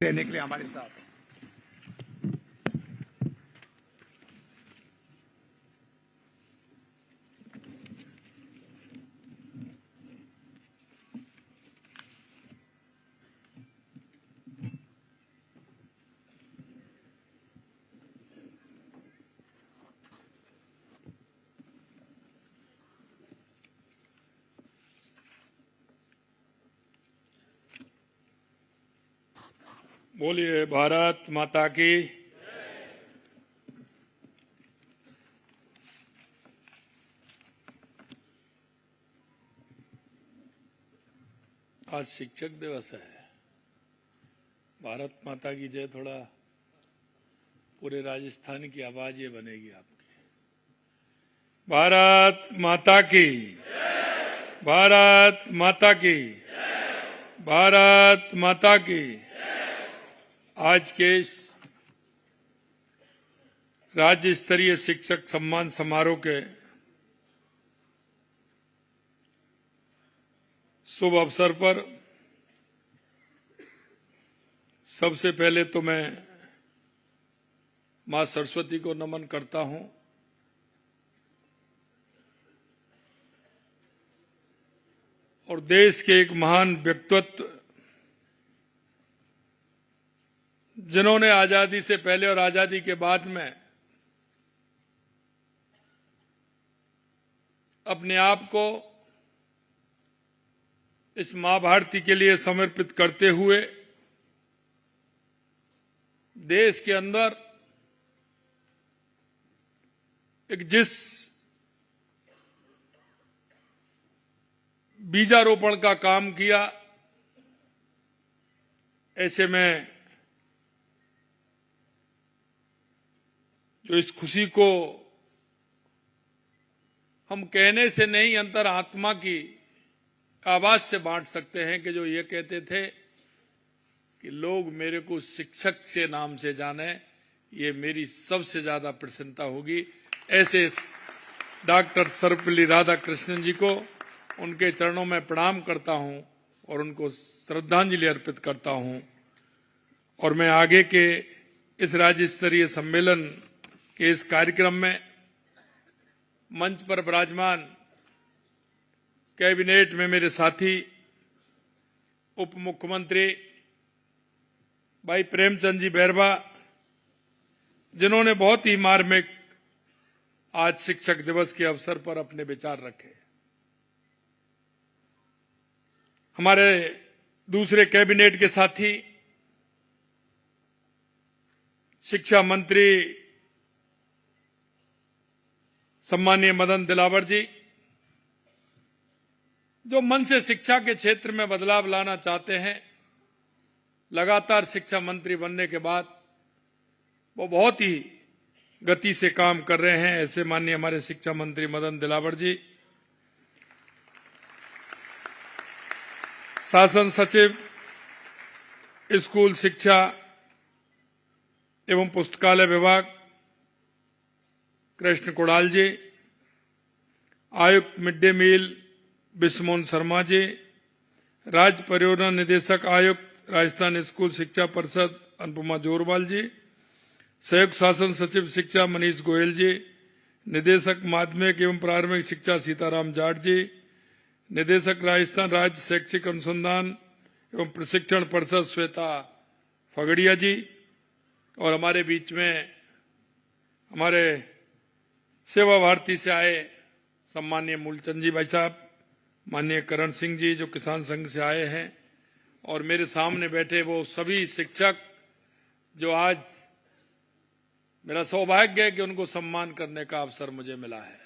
देने के लिए हमारे साथ बोलिए भारत माता की। आज शिक्षक दिवस है। भारत माता की जय थोड़ा पूरे राजस्थान की आवाज ये बनेगी आपकी। भारत माता की, भारत माता की, भारत माता की। आज के इस राज्य स्तरीय शिक्षक सम्मान समारोह के शुभ अवसर पर सबसे पहले तो मैं मां सरस्वती को नमन करता हूं और देश के एक महान व्यक्तित्व जिन्होंने आजादी से पहले और आजादी के बाद में अपने आप को इस मां भारती के लिए समर्पित करते हुए देश के अंदर एक जिस बीजारोपण का काम किया, ऐसे में जो इस खुशी को हम कहने से नहीं अंतर आत्मा की आवाज से बांट सकते हैं कि जो ये कहते थे कि लोग मेरे को शिक्षक के नाम से जाने, ये मेरी सबसे ज्यादा प्रसन्नता होगी। ऐसे डॉक्टर सर्वपल्ली राधाकृष्णन जी को उनके चरणों में प्रणाम करता हूं और उनको श्रद्धांजलि अर्पित करता हूं। और मैं आगे के इस राज्य स्तरीय सम्मेलन के इस कार्यक्रम में मंच पर विराजमान कैबिनेट में मेरे साथी उप मुख्यमंत्री भाई प्रेमचंद जी बैरवा, जिन्होंने बहुत ही मार्मिक आज शिक्षक दिवस के अवसर पर अपने विचार रखे। हमारे दूसरे कैबिनेट के साथी शिक्षा मंत्री सम्मानीय मदन दिलावर जी, जो मन से शिक्षा के क्षेत्र में बदलाव लाना चाहते हैं, लगातार शिक्षा मंत्री बनने के बाद वो बहुत ही गति से काम कर रहे हैं। ऐसे माननीय हमारे शिक्षा मंत्री मदन दिलावर जी, शासन सचिव स्कूल शिक्षा एवं पुस्तकालय विभाग कृष्ण कुणाल जी, आयुक्त mid day meal बिस्मोन Sharma ji, राज्य परियोजना निदेशक आयुक्त राजस्थान स्कूल शिक्षा परिषद अनुपमा जोरवाल जी, संयुक्त शासन सचिव शिक्षा मनीष गोयल जी, निदेशक माध्यमिक एवं प्रारंभिक शिक्षा सीताराम जाट जी, निदेशक राजस्थान राज्य शैक्षिक अनुसंधान एवं प्रशिक्षण परिषद श्वेता फगड़िया जी, और हमारे बीच में हमारे सेवा भारती से आए सम्मानीय मूलचंद जी भाई साहब, माननीय करण सिंह जी जो किसान संघ से आए हैं, और मेरे सामने बैठे वो सभी शिक्षक जो आज मेरा सौभाग्य है कि उनको सम्मान करने का अवसर मुझे मिला है।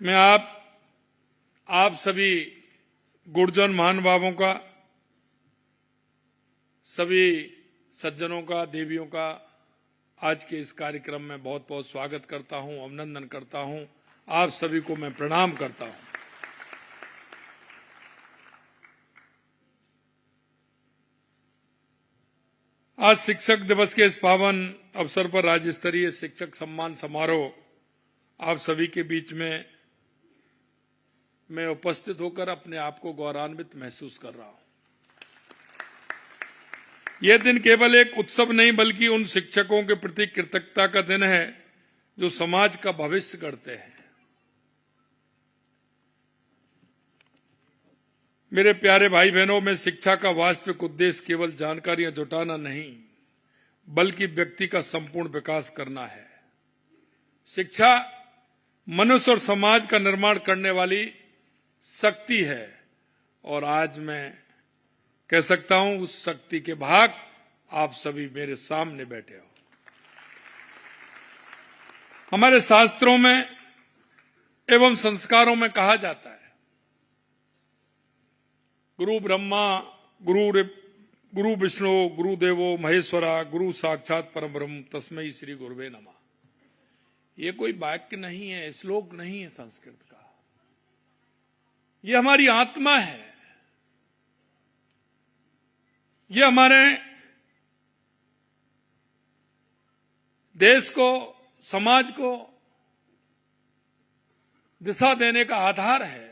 मैं आप सभी गुरुजन महानुभावों का, सभी सज्जनों का, देवियों का आज के इस कार्यक्रम में बहुत बहुत स्वागत करता हूं, अभिनंदन करता हूं। आप सभी को मैं प्रणाम करता हूं। आज शिक्षक दिवस के इस पावन अवसर पर राज्य स्तरीय शिक्षक सम्मान समारोह आप सभी के बीच में मैं उपस्थित होकर अपने आप को गौरवान्वित महसूस कर रहा हूं। यह दिन केवल एक उत्सव नहीं बल्कि उन शिक्षकों के प्रति कृतज्ञता का दिन है जो समाज का भविष्य गढ़ते हैं। मेरे प्यारे भाई बहनों, में शिक्षा का वास्तविक उद्देश्य केवल जानकारियां जुटाना नहीं बल्कि व्यक्ति का संपूर्ण विकास करना है। शिक्षा मनुष्य और समाज का निर्माण करने वाली शक्ति है और आज मैं कह सकता हूं उस शक्ति के भाग आप सभी मेरे सामने बैठे हो। हमारे शास्त्रों में एवं संस्कारों में कहा जाता है, गुरु ब्रह्मा गुरु विष्णु गुरु देवो महेश्वरा गुरु साक्षात परम ब्रह्म तस्मै श्री गुरुवे नमः। ये कोई वाक्य नहीं है, श्लोक नहीं है संस्कृत का, ये हमारी आत्मा है। ये हमारे देश को, समाज को दिशा देने का आधार है।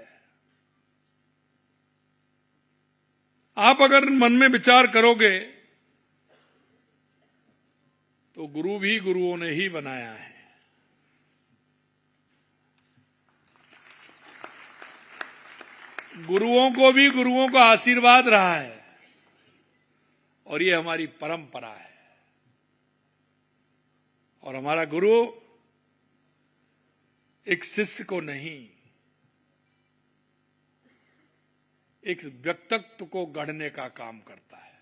आप अगर मन में विचार करोगे तो गुरु भी गुरुओं ने ही बनाया है। गुरुओं को भी गुरुओं का आशीर्वाद रहा है और ये हमारी परंपरा है। और हमारा गुरु एक शिष्य को नहीं, एक व्यक्तित्व को गढ़ने का काम करता है।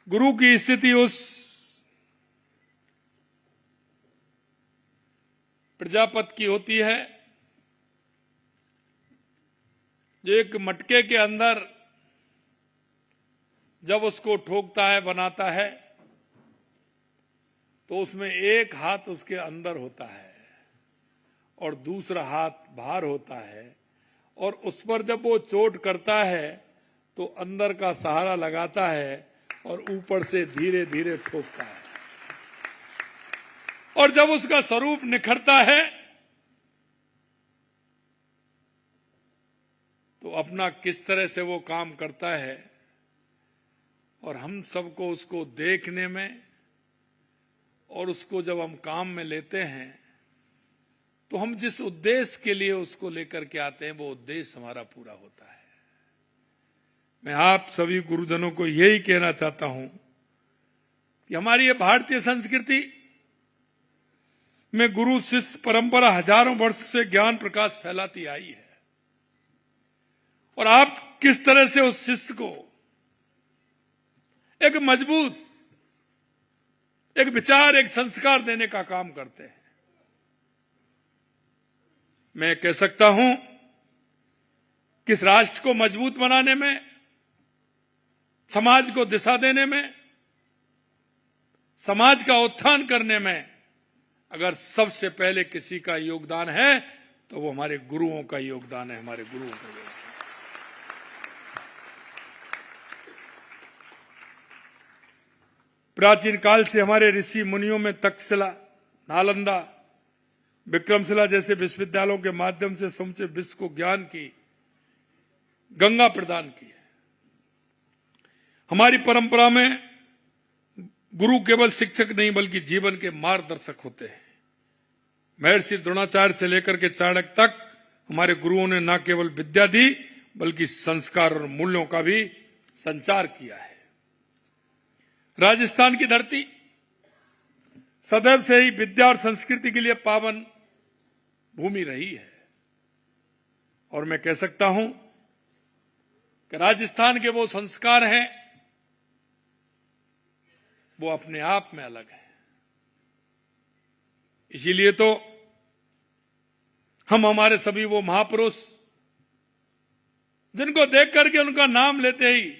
गुरु की स्थिति उस प्रजापति की होती है जो एक मटके के अंदर जब उसको ठोकता है, बनाता है, तो उसमें एक हाथ उसके अंदर होता है और दूसरा हाथ बाहर होता है, और उस पर जब वो चोट करता है तो अंदर का सहारा लगाता है और ऊपर से धीरे धीरे ठोकता है। और जब उसका स्वरूप निखरता है तो अपना किस तरह से वो काम करता है, और हम सबको उसको देखने में और उसको जब हम काम में लेते हैं तो हम जिस उद्देश्य के लिए उसको लेकर के आते हैं वो उद्देश्य हमारा पूरा होता है। मैं आप सभी गुरुजनों को यही कहना चाहता हूं कि हमारी ये भारतीय संस्कृति में गुरु शिष्य परंपरा हजारों वर्ष से ज्ञान प्रकाश फैलाती आई है, और आप किस तरह से उस शिष्य को एक मजबूत, एक विचार, एक संस्कार देने का काम करते हैं। मैं कह सकता हूं कि इस राष्ट्र को मजबूत बनाने में, समाज को दिशा देने में, समाज का उत्थान करने में अगर सबसे पहले किसी का योगदान है तो वो हमारे गुरुओं का योगदान है, हमारे गुरुओं का योगदान। प्राचीन काल से हमारे ऋषि मुनियों में तक्षशिला, नालंदा, विक्रमशिला जैसे विश्वविद्यालयों के माध्यम से समूचे विश्व को ज्ञान की गंगा प्रदान की है। हमारी परंपरा में गुरु केवल शिक्षक नहीं बल्कि जीवन के मार्गदर्शक होते हैं। महर्षि द्रोणाचार्य से लेकर के चाणक्य तक हमारे गुरुओं ने न केवल विद्या दी बल्कि संस्कार और मूल्यों का भी संचार किया है। राजस्थान की धरती सदैव से ही विद्या और संस्कृति के लिए पावन भूमि रही है, और मैं कह सकता हूं कि राजस्थान के वो संस्कार हैं वो अपने आप में अलग है। इसीलिए तो हम हमारे सभी वो महापुरुष जिनको देख करके उनका नाम लेते ही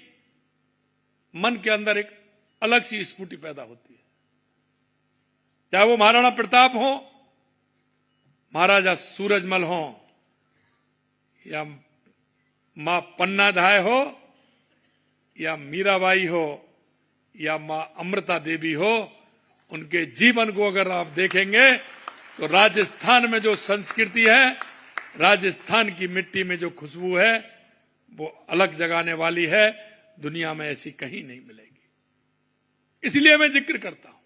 मन के अंदर एक अलग सी स्फूर्ति पैदा होती है। चाहे वो महाराणा प्रताप हो, महाराजा सूरजमल हो, या मां पन्नाधाय हो, या मीराबाई हो, या मां अमृता देवी हो, उनके जीवन को अगर आप देखेंगे तो राजस्थान में जो संस्कृति है, राजस्थान की मिट्टी में जो खुशबू है, वो अलग जगाने वाली है। दुनिया में ऐसी कहीं नहीं मिलेगी। इसलिए मैं जिक्र करता हूं।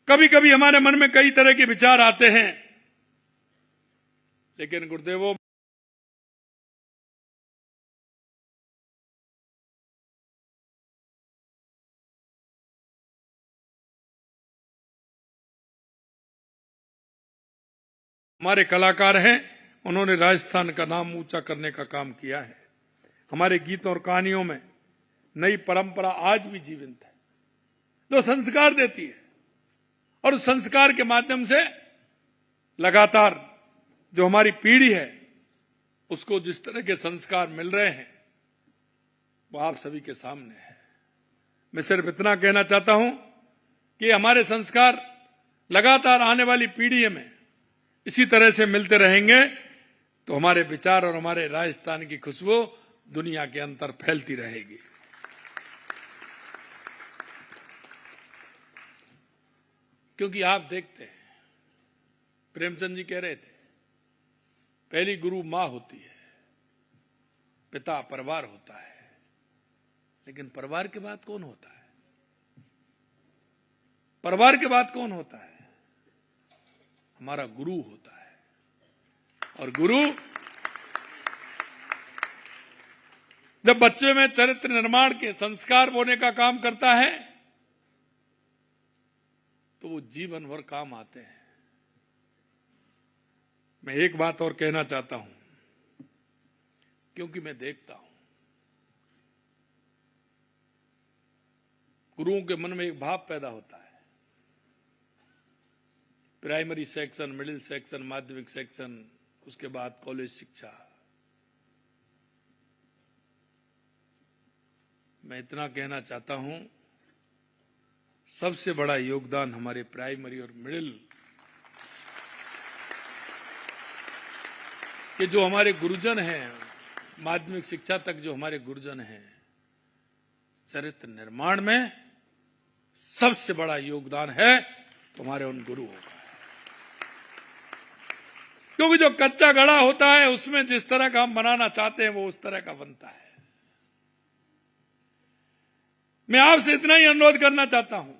कभी कभी हमारे मन में कई तरह के विचार आते हैं, लेकिन गुरुदेवो, हमारे कलाकार हैं, उन्होंने राजस्थान का नाम ऊंचा करने का काम किया है। हमारे गीतों और कहानियों में नई परंपरा आज भी जीवंत है, जो संस्कार देती है, और उस संस्कार के माध्यम से लगातार जो हमारी पीढ़ी है, उसको जिस तरह के संस्कार मिल रहे हैं, वो आप सभी के सामने है। मैं सिर्फ इतना कहना चाहता हूं कि हमारे संस्कार लगातार आने वाली पीढ़ी में इसी तरह से मिलते रहेंगे, तो हमारे विचार और हमारे राजस्थान की खुशबू दुनिया के अंदर फैलती रहेगी। क्योंकि आप देखते हैं, प्रेमचंद जी कह रहे थे, पहली गुरु मां होती है, पिता परिवार होता है, लेकिन परिवार के बाद कौन होता है? परिवार के बाद कौन होता है? हमारा गुरु होता है। और गुरु जब बच्चे में चरित्र निर्माण के संस्कार बोने का काम करता है, तो वो जीवन भर काम आते हैं। मैं एक बात और कहना चाहता हूं, क्योंकि मैं देखता हूं गुरुओं के मन में एक भाव पैदा होता है। प्राइमरी सेक्शन, मिडिल सेक्शन, माध्यमिक सेक्शन, उसके बाद कॉलेज शिक्षा। मैं इतना कहना चाहता हूं, सबसे बड़ा योगदान हमारे प्राइमरी और मिडिल के जो हमारे गुरुजन हैं, माध्यमिक शिक्षा तक जो हमारे गुरुजन हैं, चरित्र निर्माण में सबसे बड़ा योगदान है तुम्हारे उन गुरुओं का। क्योंकि जो कच्चा घड़ा होता है, उसमें जिस तरह का हम बनाना चाहते हैं, वो उस तरह का बनता है। मैं आपसे इतना ही अनुरोध करना चाहता हूं,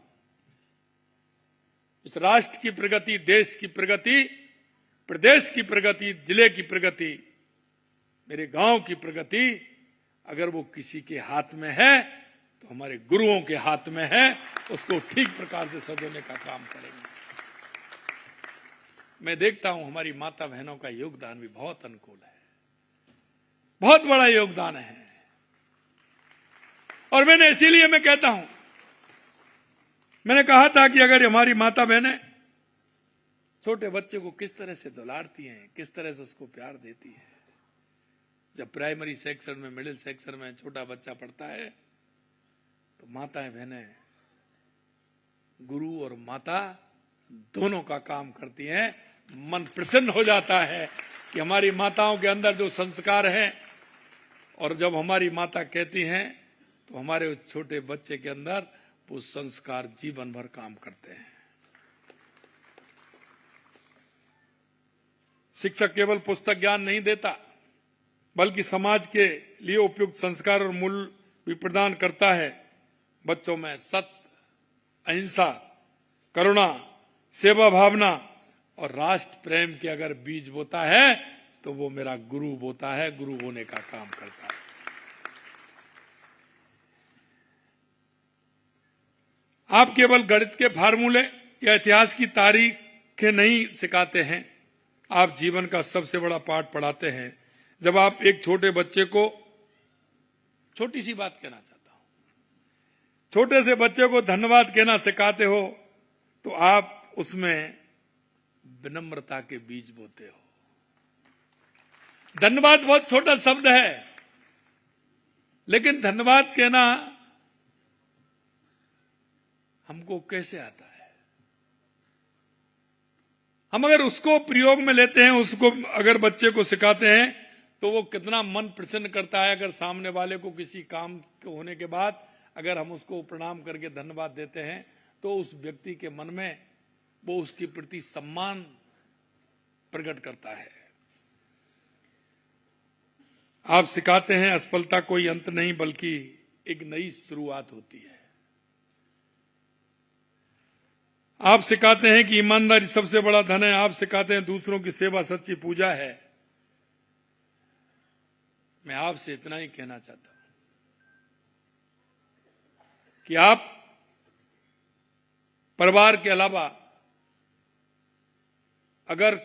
इस राष्ट्र की प्रगति, देश की प्रगति, प्रदेश की प्रगति, जिले की प्रगति, मेरे गांव की प्रगति, अगर वो किसी के हाथ में है, तो हमारे गुरुओं के हाथ में है। उसको ठीक प्रकार से सजोने का काम करेंगे। मैं देखता हूं हमारी माता बहनों का योगदान भी बहुत अनुकूल है, बहुत बड़ा योगदान है। और मैंने इसीलिए मैं कहता हूं, मैंने कहा था कि अगर हमारी माता बहनें छोटे बच्चे को किस तरह से दुलारती हैं, किस तरह से उसको प्यार देती हैं, जब प्राइमरी सेक्शन में, मिडिल सेक्शन में छोटा बच्चा पढ़ता है, तो माताएं बहनें, गुरु और माता दोनों का काम करती हैं। मन प्रसन्न हो जाता है कि हमारी माताओं के अंदर जो संस्कार हैं, और जब हमारी माता कहती हैं, तो हमारे उस छोटे बच्चे के अंदर वो संस्कार जीवन भर काम करते हैं। शिक्षक केवल पुस्तक ज्ञान नहीं देता, बल्कि समाज के लिए उपयुक्त संस्कार और मूल्य भी प्रदान करता है। बच्चों में सत्य, अहिंसा, करुणा, सेवा भावना और राष्ट्र प्रेम के अगर बीज बोता है, तो वो मेरा गुरु बोता है, गुरु होने का काम करता है। आप केवल गणित के फार्मूले या इतिहास की तारीखें नहीं सिखाते हैं, आप जीवन का सबसे बड़ा पाठ पढ़ाते हैं। जब आप एक छोटे बच्चे को, छोटी सी बात कहना चाहता हूं, छोटे से बच्चे को धन्यवाद कहना सिखाते हो, तो आप उसमें विनम्रता के बीज बोते हो। धन्यवाद बहुत छोटा शब्द है, लेकिन धन्यवाद कहना हमको कैसे आता है? हम अगर उसको प्रयोग में लेते हैं, उसको अगर बच्चे को सिखाते हैं, तो वो कितना मन प्रसन्न करता है। अगर सामने वाले को किसी काम के होने के बाद अगर हम उसको प्रणाम करके धन्यवाद देते हैं, तो उस व्यक्ति के मन में वो उसके प्रति सम्मान प्रकट करता है। आप सिखाते हैं असफलता कोई अंत नहीं बल्कि एक नई शुरुआत होती है। आप सिखाते हैं कि ईमानदारी सबसे बड़ा धन है। आप सिखाते हैं दूसरों की सेवा सच्ची पूजा है। मैं आपसे इतना ही कहना चाहता हूं कि आप परिवार के अलावा अगर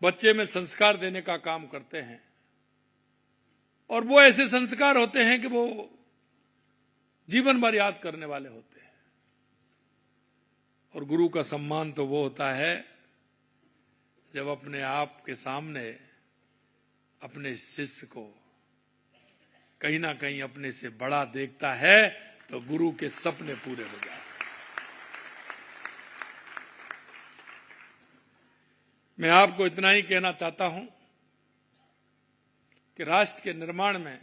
बच्चे में संस्कार देने का काम करते हैं और वो ऐसे संस्कार होते हैं कि वो जीवन भर याद करने वाले होते हैं। और गुरु का सम्मान तो वो होता है जब अपने आप के सामने अपने शिष्य को कहीं ना कहीं अपने से बड़ा देखता है तो गुरु के सपने पूरे हो जाते हैं। मैं आपको इतना ही कहना चाहता हूं कि राष्ट्र के निर्माण में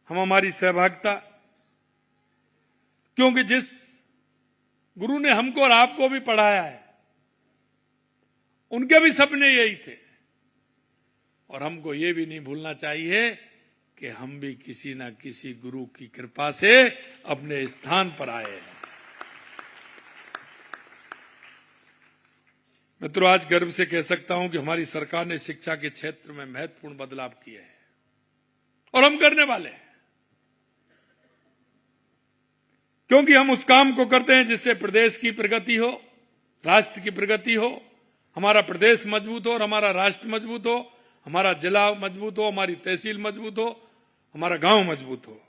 हम हमारी सहभागिता, क्योंकि जिस गुरु ने हमको और आपको भी पढ़ाया है उनके भी सपने यही थे। और हमको ये भी नहीं भूलना चाहिए कि हम भी किसी न किसी गुरु की कृपा से अपने स्थान पर आए हैं। मित्रों, आज गर्व से कह सकता हूं कि हमारी सरकार ने शिक्षा के क्षेत्र में महत्वपूर्ण बदलाव किए हैं और हम करने वाले हैं, क्योंकि हम उस काम को करते हैं जिससे प्रदेश की प्रगति हो, राष्ट्र की प्रगति हो, हमारा प्रदेश मजबूत हो और हमारा राष्ट्र मजबूत हो, हमारा जिला मजबूत हो, हमारी तहसील मजबूत हो, हमारा गांव मजबूत हो।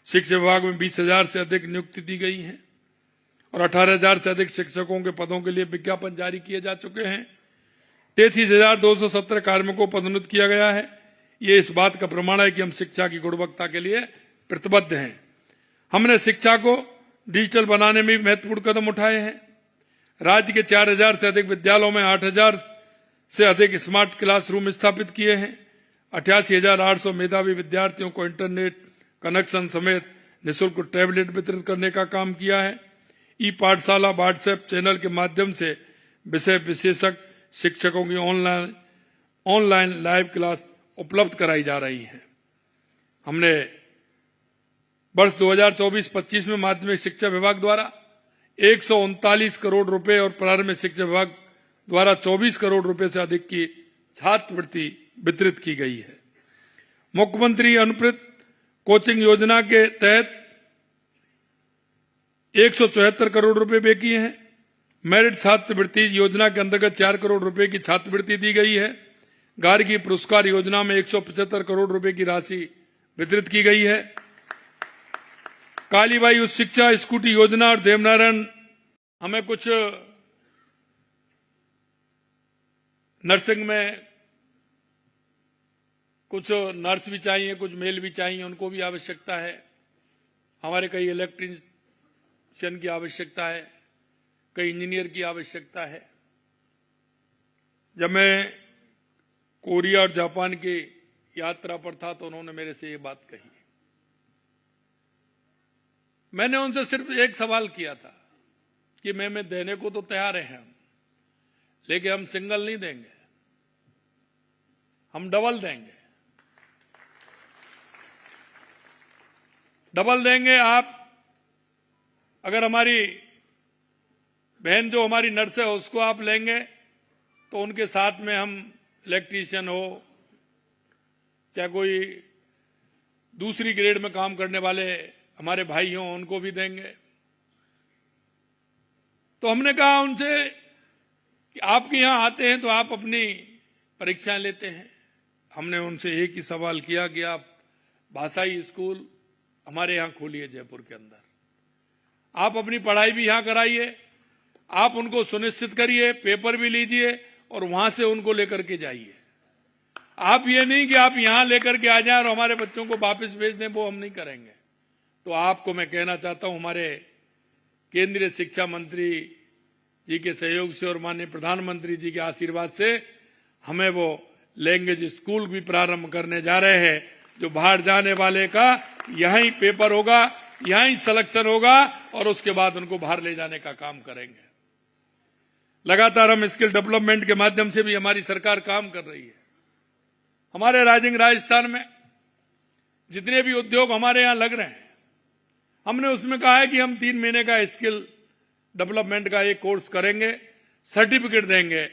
शिक्षा विभाग में 20,000 से अधिक नियुक्ति दी गई है और 18,000 से अधिक शिक्षकों के पदों के लिए विज्ञापन जारी किए जा चुके हैं। 33,217 कार्मिकों को पदोन्नत किया गया है। ये इस बात का प्रमाण है कि हम शिक्षा की गुणवत्ता के लिए प्रतिबद्ध हैं। हमने शिक्षा को डिजिटल बनाने में भी महत्वपूर्ण कदम उठाए हैं। राज्य के 4,000 से अधिक विद्यालयों में 8,000 से अधिक स्मार्ट क्लासरूम स्थापित किए हैं। 88,800 मेधावी विद्यार्थियों को इंटरनेट कनेक्शन समेत निःशुल्क टैबलेट वितरित करने का काम किया है। ई पाठशाला व्हाट्सएप चैनल के माध्यम से विषय विशेषज्ञ शिक्षकों की ऑनलाइन लाइव क्लास उपलब्ध कराई जा रही है। हमने वर्ष 2024-25 में माध्यमिक शिक्षा विभाग द्वारा 139 करोड़ रुपए और प्रारंभिक शिक्षा विभाग द्वारा 24 करोड़ रुपए से अधिक की छात्रवृत्ति वितरित की गई है। मुख्यमंत्री अनुप्रत कोचिंग योजना के तहत 174 करोड़ रुपए व्यय किए हैं। मेरिट छात्रवृत्ति योजना के अंतर्गत 4 करोड़ रुपए की छात्रवृत्ति दी गई है। गार्गी पुरस्कार योजना में 175 करोड़ रुपए की राशि वितरित की गई है। कालीबाई उच्च शिक्षा स्कूटी योजना और देवनारायण, हमें कुछ नर्सिंग में कुछ नर्स भी चाहिए, कुछ मेल भी चाहिए, उनको भी आवश्यकता है। हमारे कई इलेक्ट्रीशियन की आवश्यकता है, कई इंजीनियर की आवश्यकता है। जब मैं कोरिया और जापान की यात्रा पर था तो उन्होंने मेरे से ये बात कही। मैंने उनसे सिर्फ एक सवाल किया था कि मैं देने को तो तैयार हैं हम, लेकिन हम सिंगल नहीं देंगे, हम डबल देंगे। डबल देंगे। आप अगर हमारी बहन जो हमारी नर्स है उसको आप लेंगे तो उनके साथ में हम इलेक्ट्रीशियन हो चाहे कोई दूसरी ग्रेड में काम करने वाले हमारे भाई हों उनको भी देंगे। तो हमने कहा उनसे कि आपके यहां आते हैं तो आप अपनी परीक्षाएं लेते हैं। हमने उनसे एक ही सवाल किया कि आप भाषाई स्कूल हमारे यहां खोलिए जयपुर के अंदर, आप अपनी पढ़ाई भी यहां कराइए, आप उनको सुनिश्चित करिए, पेपर भी लीजिए और वहां से उनको लेकर के जाइए। आप ये नहीं कि आप यहां लेकर के आ जाएं और हमारे बच्चों को वापस भेज दें, वो हम नहीं करेंगे। तो आपको मैं कहना चाहता हूं, हमारे केंद्रीय शिक्षा मंत्री जी के सहयोग से और माननीय प्रधानमंत्री जी के आशीर्वाद से हमें वो लैंग्वेज स्कूल भी प्रारंभ करने जा रहे हैं, जो बाहर जाने वाले का यहीं पेपर होगा यहां ही सिलेक्शन होगा और उसके बाद उनको बाहर ले जाने का काम करेंगे। लगातार हम स्किल डेवलपमेंट के माध्यम से भी हमारी सरकार काम कर रही है। हमारे राजस्थान में जितने भी उद्योग हमारे यहां लग रहे हैं, हमने उसमें कहा है कि हम 3 महीने का स्किल डेवलपमेंट का एक कोर्स करेंगे, सर्टिफिकेट देंगे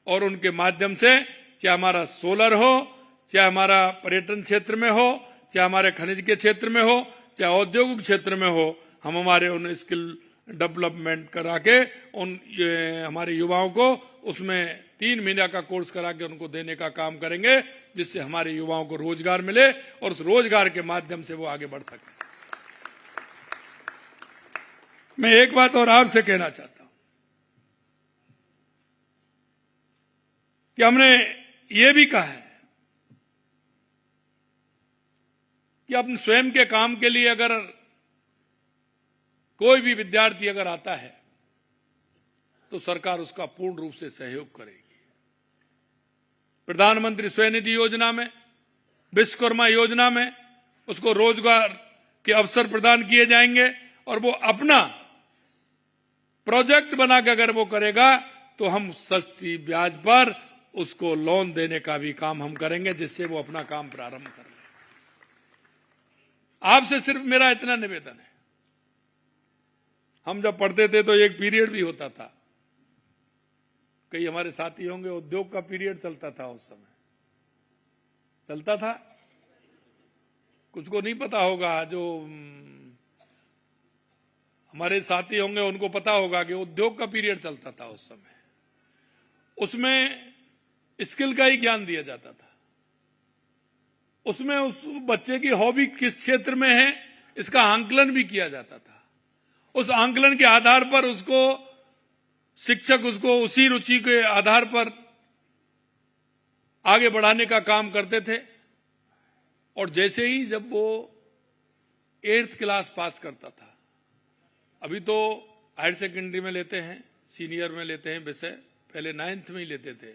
और उनके माध्यम से चाहे हमारा सोलर हो, चाहे हमारा पर्यटन क्षेत्र में हो, चाहे हमारे खनिज के क्षेत्र में हो, चाहे औद्योगिक क्षेत्र में हो, हम हमारे उन स्किल डेवलपमेंट करा के हमारे युवाओं को उसमें 3 महीने का कोर्स करा के उनको देने का काम करेंगे, जिससे हमारे युवाओं को रोजगार मिले और उस रोजगार के माध्यम से वो आगे बढ़ सके। मैं एक बात और आपसे कहना चाहता हूं कि हमने ये भी कहा है कि अपने स्वयं के काम के लिए अगर कोई भी विद्यार्थी अगर आता है तो सरकार उसका पूर्ण रूप से सहयोग करेगी। प्रधानमंत्री स्वनिधि योजना में, विश्वकर्मा योजना में उसको रोजगार के अवसर प्रदान किए जाएंगे और वो अपना प्रोजेक्ट बना के अगर वो करेगा तो हम सस्ती ब्याज पर उसको लोन देने का भी काम हम करेंगे, जिससे वो अपना काम प्रारंभ कर ले। आपसे सिर्फ मेरा इतना निवेदन है, हम जब पढ़ते थे तो एक पीरियड भी होता था, कई हमारे साथी होंगे, उद्योग का पीरियड चलता था, उस समय चलता था, कुछ को नहीं पता होगा, जो हमारे साथी होंगे उनको पता होगा कि उद्योग का पीरियड चलता था उस समय। उसमें स्किल का ही ज्ञान दिया जाता था, उसमें उस बच्चे की हॉबी किस क्षेत्र में है इसका आंकलन भी किया जाता था। उस आंकलन के आधार पर उसको शिक्षक उसको उसी रुचि के आधार पर आगे बढ़ाने का काम करते थे। और जैसे ही जब वो 8th क्लास पास करता था, अभी तो हायर सेकेंडरी में लेते हैं, सीनियर में लेते हैं विषय, पहले 9th में ही लेते थे,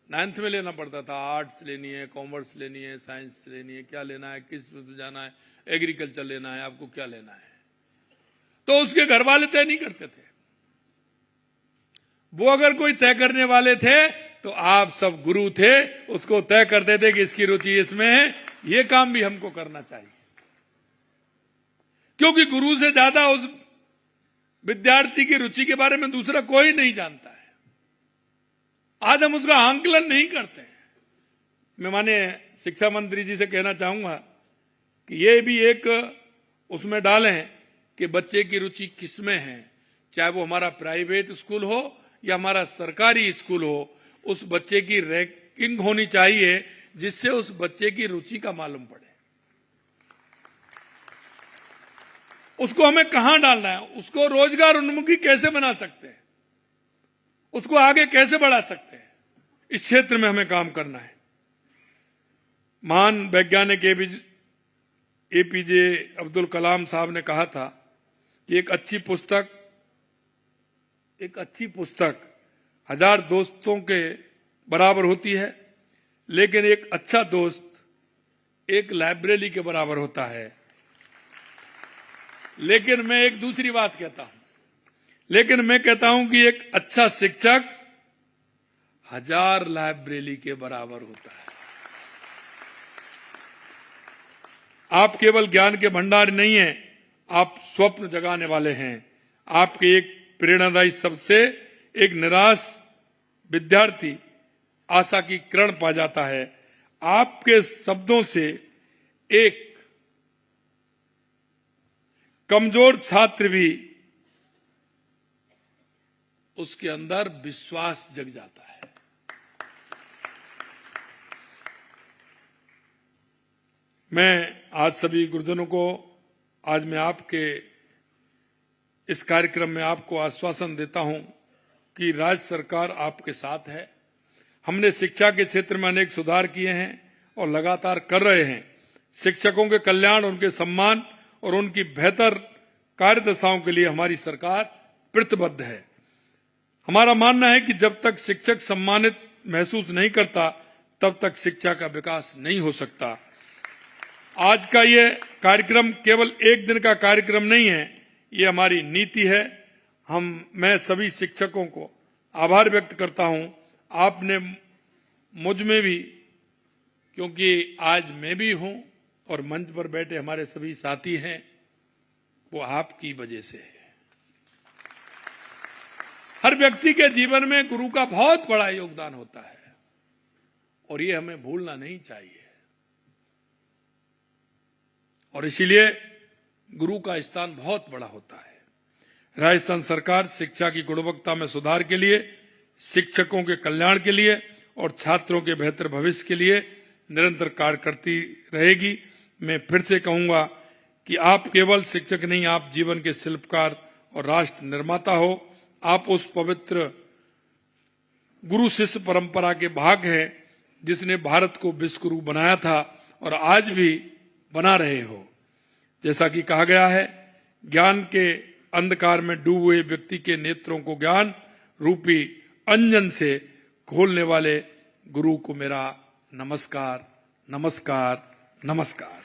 9th में लेना पड़ता था, आर्ट्स लेनी है, कॉमर्स लेनी है, साइंस लेनी है, क्या लेना है, किस में जाना है, एग्रीकल्चर लेना है, आपको क्या लेना है, तो उसके घर वाले तय नहीं करते थे। वो अगर कोई तय करने वाले थे तो आप सब गुरु थे, उसको तय करते थे कि इसकी रुचि इसमें है, ये काम भी हमको करना चाहिए, क्योंकि गुरु से ज्यादा उस विद्यार्थी की रुचि के बारे में दूसरा कोई नहीं जानता है। आज हम उसका आंकलन नहीं करते। मैं माननीय शिक्षा मंत्री जी से कहना चाहूंगा कि ये भी एक उसमें डालें कि बच्चे की रुचि किसमें है, चाहे वो हमारा प्राइवेट स्कूल हो या हमारा सरकारी स्कूल हो, उस बच्चे की रैंकिंग होनी चाहिए जिससे उस बच्चे की रुचि का मालूम पड़े। उसको हमें कहां डालना है, उसको रोजगार उन्मुखी कैसे बना सकते हैं, उसको आगे कैसे बढ़ा सकते हैं, इस क्षेत्र में हमें काम करना है। महान वैज्ञानिक एपीजे अब्दुल कलाम साहब ने कहा था कि एक अच्छी पुस्तक 1000 दोस्तों के बराबर होती है, लेकिन एक अच्छा दोस्त एक लाइब्रेरी के बराबर होता है। लेकिन मैं एक दूसरी बात कहता हूं, लेकिन मैं कहता हूं कि एक अच्छा शिक्षक 1000 लाइब्रेरी के बराबर होता है। आप केवल ज्ञान के भंडार नहीं हैं, आप स्वप्न जगाने वाले हैं। आपके एक प्रेरणादायी शब्द से एक निराश विद्यार्थी आशा की किरण पा जाता है। आपके शब्दों से एक कमजोर छात्र भी उसके अंदर विश्वास जग जाता है। मैं आज सभी गुरुजनों को, आज मैं आपके इस कार्यक्रम में आपको आश्वासन देता हूं कि राज्य सरकार आपके साथ है। हमने शिक्षा के क्षेत्र में अनेक सुधार किए हैं और लगातार कर रहे हैं। शिक्षकों के कल्याण, उनके सम्मान और उनकी बेहतर कार्यदशाओं के लिए हमारी सरकार प्रतिबद्ध है। हमारा मानना है कि जब तक शिक्षक सम्मानित महसूस नहीं करता, तब तक शिक्षा का विकास नहीं हो सकता। आज का ये कार्यक्रम केवल एक दिन का कार्यक्रम नहीं है, ये हमारी नीति है। मैं सभी शिक्षकों को आभार व्यक्त करता हूं, आपने मुझ में भी, क्योंकि आज मैं भी हूं और मंच पर बैठे हमारे सभी साथी हैं, वो आपकी वजह से है। हर व्यक्ति के जीवन में गुरु का बहुत बड़ा योगदान होता है और ये हमें भूलना नहीं चाहिए। और इसीलिए गुरु का स्थान बहुत बड़ा होता है। राजस्थान सरकार शिक्षा की गुणवत्ता में सुधार के लिए, शिक्षकों के कल्याण के लिए और छात्रों के बेहतर भविष्य के लिए निरंतर कार्य करती रहेगी। मैं फिर से कहूंगा कि आप केवल शिक्षक नहीं, आप जीवन के शिल्पकार और राष्ट्र निर्माता हो। आप उस पवित्र गुरु शिष्य परंपरा के भाग हैं जिसने भारत को विश्व गुरु बनाया था और आज भी बना रहे हो। जैसा कि कहा गया है, ज्ञान के अंधकार में डूबे हुए व्यक्ति के नेत्रों को ज्ञान रूपी अंजन से खोलने वाले गुरु को मेरा नमस्कार, नमस्कार, नमस्कार।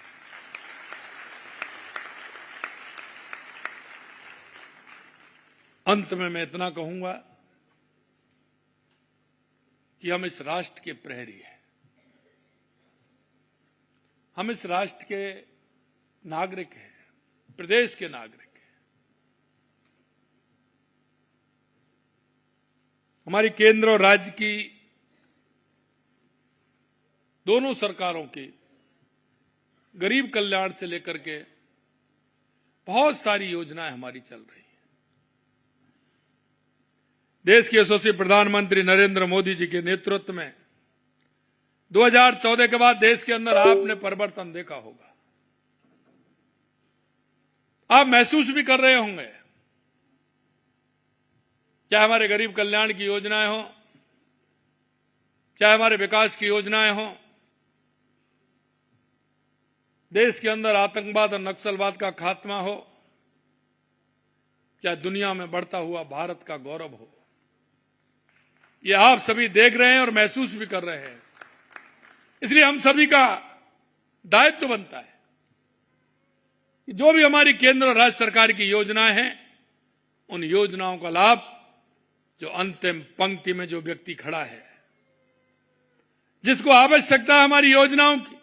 अंत में मैं इतना कहूंगा कि हम इस राष्ट्र के प्रहरी हैं, हम इस राष्ट्र के नागरिक हैं, प्रदेश के नागरिक हैं। हमारी केंद्र और राज्य की दोनों सरकारों की गरीब कल्याण से लेकर के बहुत सारी योजनाएं हमारी चल रही हैं। देश के यशस्वी प्रधानमंत्री नरेंद्र मोदी जी के नेतृत्व में 2014 के बाद देश के अंदर आपने परिवर्तन देखा होगा, आप महसूस भी कर रहे होंगे। चाहे हमारे गरीब कल्याण की योजनाएं हो, चाहे हमारे विकास की योजनाएं हो, देश के अंदर आतंकवाद और नक्सलवाद का खात्मा हो, चाहे दुनिया में बढ़ता हुआ भारत का गौरव हो, ये आप सभी देख रहे हैं और महसूस भी कर रहे हैं। इसलिए हम सभी का दायित्व बनता है कि जो भी हमारी केंद्र और राज्य सरकार की योजनाएं हैं, उन योजनाओं का लाभ जो अंतिम पंक्ति में जो व्यक्ति खड़ा है, जिसको आवश्यकता है हमारी योजनाओं की,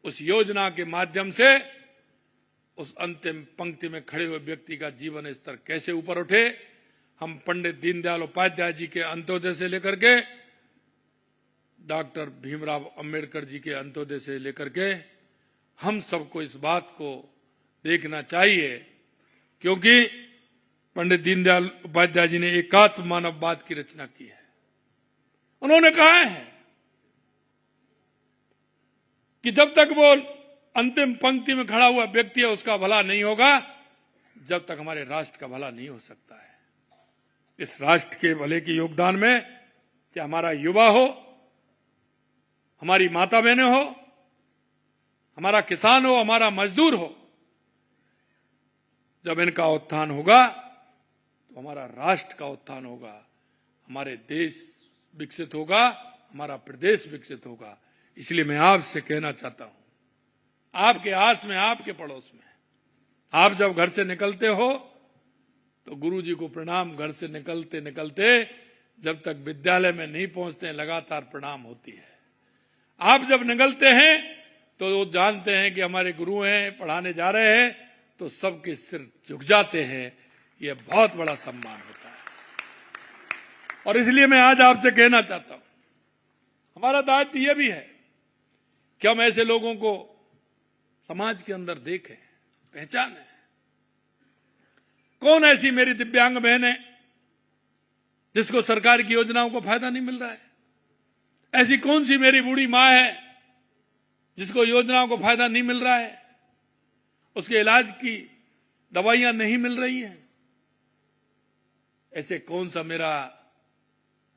उस योजना के माध्यम से उस अंतिम पंक्ति में खड़े हुए व्यक्ति का जीवन स्तर कैसे ऊपर उठे। हम पंडित दीनदयाल उपाध्याय जी के अंत्योदय से लेकर के डॉक्टर भीमराव अंबेडकर जी के अंत्योदय से लेकर के हम सबको इस बात को देखना चाहिए, क्योंकि पंडित दीनदयाल उपाध्याय जी ने एकात्म मानववाद की रचना की है। उन्होंने कहा है कि जब तक वो अंतिम पंक्ति में खड़ा हुआ व्यक्ति है उसका भला नहीं होगा, जब तक हमारे राष्ट्र का भला नहीं हो सकता है। इस राष्ट्र के भले के योगदान में चाहे हमारा युवा हो, हमारी माता बहनें हो, हमारा किसान हो, हमारा मजदूर हो, जब इनका उत्थान होगा तो हमारा राष्ट्र का उत्थान होगा, हमारे देश विकसित होगा, हमारा प्रदेश विकसित होगा। इसलिए मैं आपसे कहना चाहता हूं, आपके आस में, आपके पड़ोस में, आप जब घर से निकलते हो तो गुरु जी को प्रणाम। घर से निकलते निकलते जब तक विद्यालय में नहीं पहुंचते हैं, लगातार प्रणाम होती है। आप जब निकलते हैं तो वो जानते हैं कि हमारे गुरु हैं, पढ़ाने जा रहे हैं, तो सबके सिर झुक जाते हैं। यह बहुत बड़ा सम्मान होता है। और इसलिए मैं आज आपसे कहना चाहता हूं, हमारा दायित्व यह भी है कि हम ऐसे लोगों को समाज के अंदर देखें, पहचानें। कौन ऐसी मेरी दिव्यांग बहन है जिसको सरकार की योजनाओं को फायदा नहीं मिल रहा है? ऐसी कौन सी मेरी बूढ़ी मां है जिसको योजनाओं को फायदा नहीं मिल रहा है, उसके इलाज की दवाइयां नहीं मिल रही हैं? ऐसे कौन सा मेरा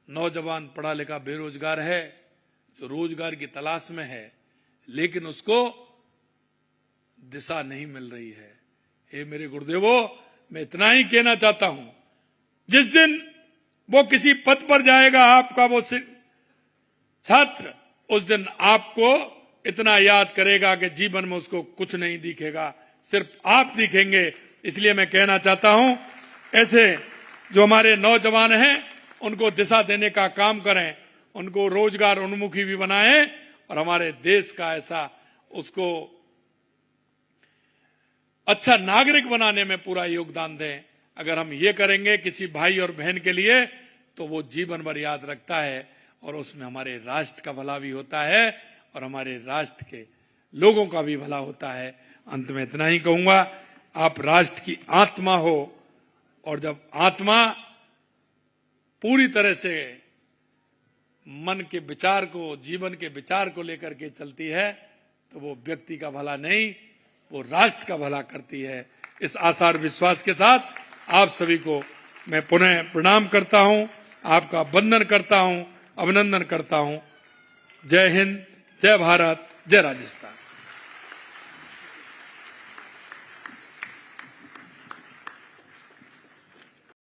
नौजवान पढ़ा लिखा बेरोजगार है जो रोजगार की तलाश में है, लेकिन उसको दिशा नहीं मिल रही है? हे मेरे गुरुदेवो, मैं इतना ही कहना चाहता हूं, जिस दिन वो किसी पद पर जाएगा, आपका वो छात्र, उस दिन आपको इतना याद करेगा कि जीवन में उसको कुछ नहीं दिखेगा, सिर्फ आप दिखेंगे। इसलिए मैं कहना चाहता हूं, ऐसे जो हमारे नौजवान हैं उनको दिशा देने का काम करें, उनको रोजगार उन्मुखी भी बनाएं और हमारे देश का ऐसा उसको अच्छा नागरिक बनाने में पूरा योगदान दें। अगर हम ये करेंगे किसी भाई और बहन के लिए, तो वो जीवन भर याद रखता है और उसमें हमारे राष्ट्र का भला भी होता है और हमारे राष्ट्र के लोगों का भी भला होता है। अंत में इतना ही कहूंगा, आप राष्ट्र की आत्मा हो और जब आत्मा पूरी तरह से मन के विचार को, जीवन के विचार को लेकर के चलती है, तो वो व्यक्ति का भला नहीं, वो राष्ट्र का भला करती है। इस आशा और विश्वास के साथ आप सभी को मैं पुनः प्रणाम करता हूं, आपका वंदन करता हूं, अभिनंदन करता हूं। जय हिंद, जय भारत, जय राजस्थान।